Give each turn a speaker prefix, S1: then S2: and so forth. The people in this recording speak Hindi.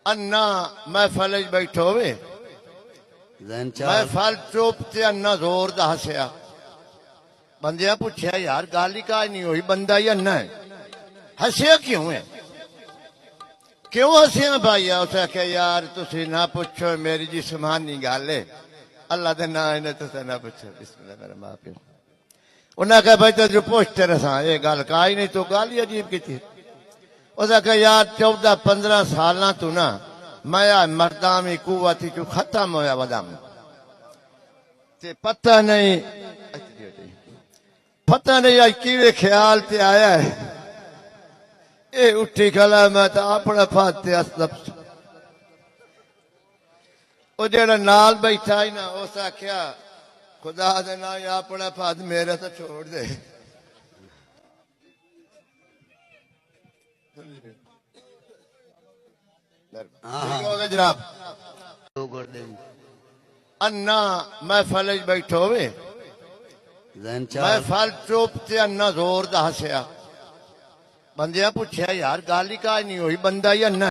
S1: अन्ना महफल च बैठो वे महफल चुप ते अन्ना जोर दा हसया बंदिया पूछया यार गल ही काज नहीं हुई बंदा ही अन्ना है हसया क्यों है क्यों हसया भाई उस आख्या यार तुसी ना पूछो मेरी जिस्मानी गल है अल्लाह दे नाम ने तुसा ना पूछो बिस्मिल्लाह मेरा मां प्यो उन्हें आख्या भाई तुझे पूछते रसा ये गल काज नहीं तो गल ही अजीब की थी उस आख्या यार 14-15 साल तू ना मैं मर्दामी कुवत चू खत्म होया वदम ते पता नहीं आज किवे ख्याल ते आया है ये उठी खला मैं तो अपना फाते असलफ वो जेड़ा नाल बैठा ही ना उस आख्या खुदा दे ना अपना फात मेरे तो छोड़ दे जनाब अन्ना महफल च बैठो वे महफल चुप ते अन्ना जोर दा हसया बंदिया पूछया यार गल ही काज नहीं हुई बंदा ही अन्ना